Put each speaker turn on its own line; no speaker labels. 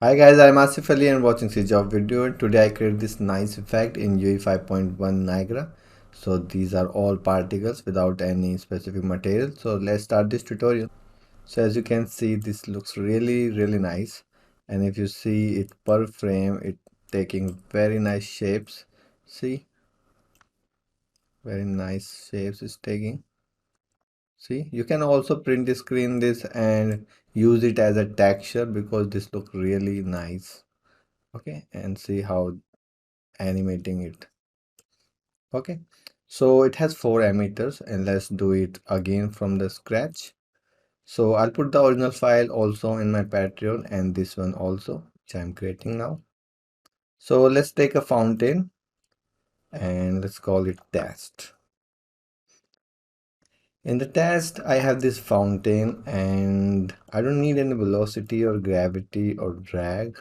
Hi guys, I'm Asif Ali and watching CGHOW video. Today I created this nice effect in UE 5.1 Niagara. So these are all particles without any specific material. So let's start this tutorial. So as you can see, this looks really nice. And if you see it per frame, it taking very nice shapes. See, very nice shapes it's taking. See, you can also print the screen this and use it as a texture because this look really nice. Okay, and see how animating it. Okay, so it has four emitters and let's do it again from the scratch. So I'll put the original file also in my Patreon and this one also, which I'm creating now. So let's take a fountain and let's call it test. In the test, I have this fountain and I don't need any velocity or gravity or drag.